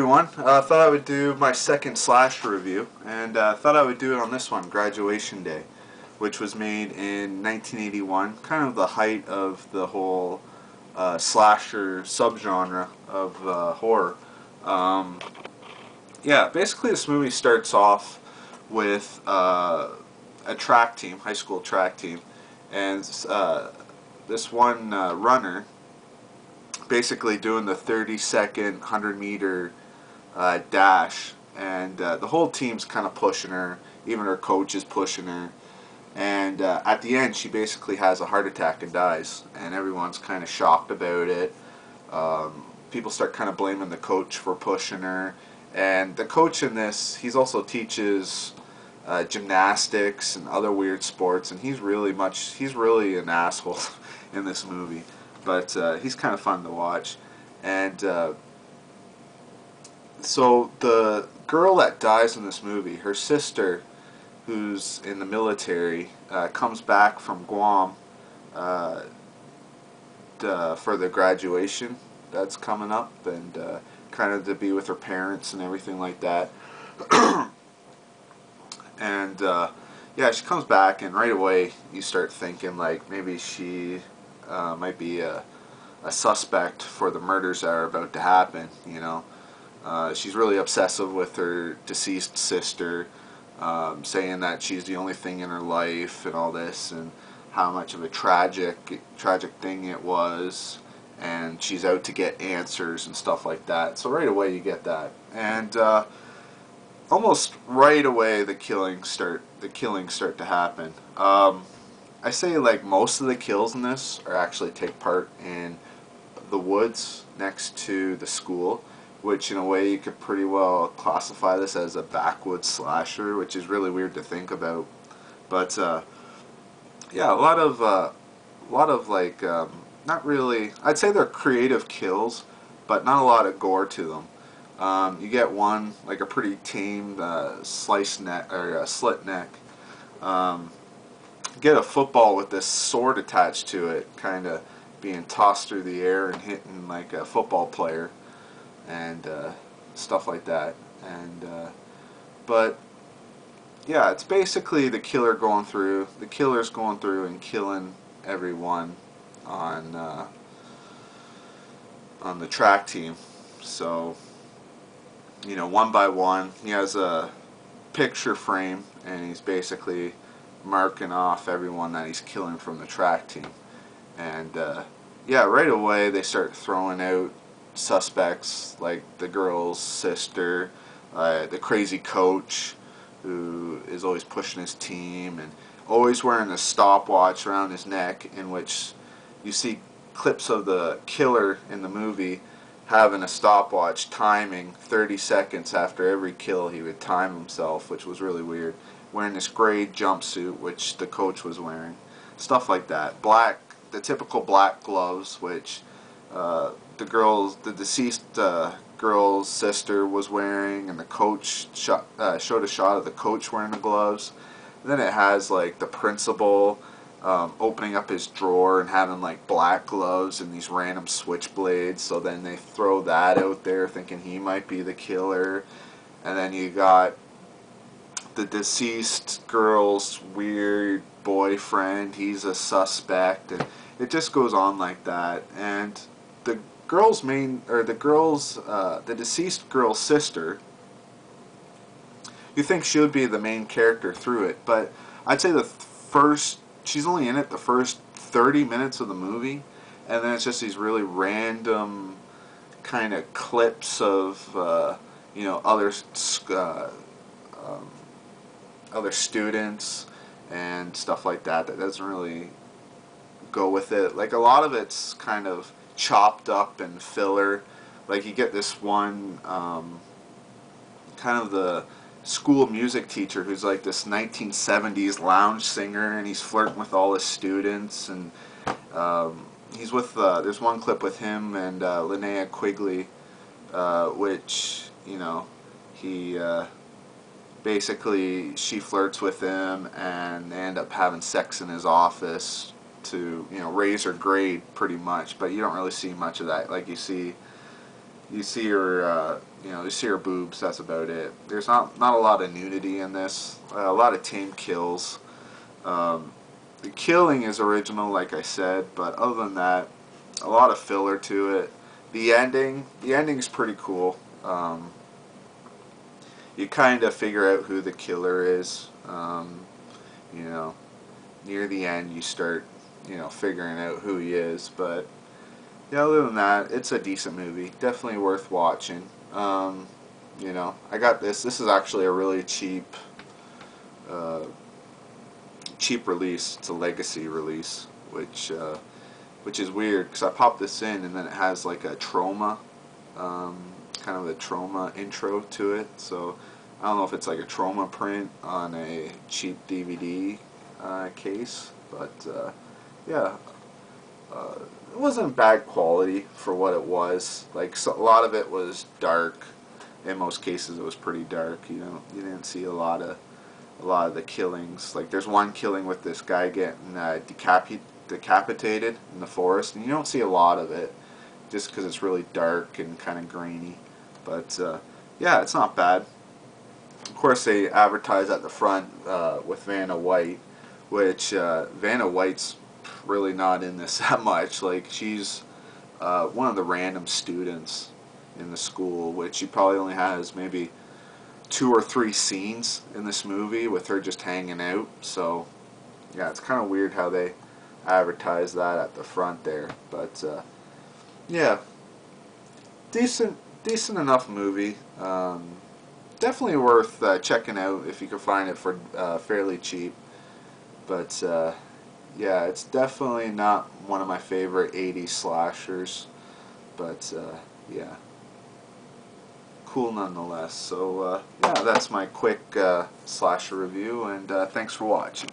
everyone. Thought I would do my second slasher review, and thought I would do it on this one, Graduation Day, which was made in 1981, kind of the height of the whole slasher subgenre of horror. Um, yeah, basically this movie starts off with a track team, high school track team, and this one runner basically doing the 30-second 100-meter dash, and the whole team's kind of pushing her. Even her coach is pushing her, and at the end she basically has a heart attack and dies, and everyone's kind of shocked about it. People start kind of blaming the coach for pushing her, and the coach in this, he's also teaches gymnastics and other weird sports, and he's really an asshole in this movie, but he's kind of fun to watch. And so the girl that dies in this movie, her sister, who's in the military, comes back from Guam for the graduation that's coming up, and kind of to be with her parents and everything like that. And yeah, she comes back, and right away you start thinking like maybe she might be a suspect for the murders that are about to happen. You know, she's really obsessive with her deceased sister, saying that she's the only thing in her life and all this, and how much of a tragic thing it was, and she's out to get answers and stuff like that. So right away you get that, and almost right away the killings start to happen. I say like most of the kills in this are actually take part in the woods next to the school, which in a way you could pretty well classify this as a backwoods slasher, which is really weird to think about. But yeah, a lot of like not really. I'd say they're creative kills, but not a lot of gore to them. You get one, like a pretty tame slice neck or slit neck. Get a football with this sword attached to it, kind of being tossed through the air and hitting like a football player, and stuff like that. And but yeah, it's basically the killer's going through and killing everyone on the track team. So, you know, one by one, he has a picture frame, and he's basically marking off everyone that he's killing from the track team. And yeah, right away they start throwing out suspects like the girl's sister, the crazy coach who is always pushing his team and always wearing a stopwatch around his neck, in which you see clips of the killer in the movie having a stopwatch timing 30 seconds after every kill. He would time himself, which was really weird, wearing this gray jumpsuit which the coach was wearing, stuff like that. The typical black gloves, which the deceased girl's sister was wearing, and the coach showed a shot of the coach wearing the gloves. And then it has like the principal opening up his drawer and having like black gloves and these random switchblades, so then they throw that out there thinking he might be the killer. And then you got the deceased girl's weird boyfriend, he's a suspect, and it just goes on like that. And the deceased girl's sister, you think she would be the main character through it, but I'd say she's only in it the first 30 minutes of the movie, and then it's just these really random kind of clips of you know, other students and stuff like that doesn't really go with it. Like a lot of it's kind of chopped up and filler. Like you get this one kind of the school music teacher who's like this 1970s lounge singer, and he's flirting with all his students, and he's with there's one clip with him and Linnea Quigley, which, you know, he basically, she flirts with him, and they end up having sex in his office to, you know, raise her grade pretty much. But you don't really see much of that. Like you see You see her, you see her boobs. That's about it. There's not a lot of nudity in this. A lot of tame kills. The killing is original, like I said, but other than that, a lot of filler to it. The ending's pretty cool. You kind of figure out who the killer is. You know, near the end, you start, figuring out who he is. But yeah, other than that, it's a decent movie. Definitely worth watching. I got this. This is actually a really uh, cheap release. It's a legacy release, which is weird because I popped this in and then it has like a trauma, kind of a trauma intro to it. So I don't know if it's like a trauma print on a cheap DVD case, but yeah, it wasn't bad quality for what it was. Like a lot of it was dark. In most cases, it was pretty dark. You didn't see a lot of the killings. Like there's one killing with this guy getting decapitated in the forest, and you don't see a lot of it, just because it's really dark and kind of grainy. But yeah, it's not bad. Of course, they advertise at the front with Vanna White, which Vanna White's really not in this that much. Like she's one of the random students in the school, which she probably only has maybe 2 or 3 scenes in this movie with her just hanging out. So yeah, it's kind of weird how they advertise that at the front there. But yeah, decent enough movie. Definitely worth checking out if you can find it for fairly cheap. But yeah, it's definitely not one of my favorite 80s slashers. But yeah, cool nonetheless. So yeah, that's my quick slasher review, and thanks for watching.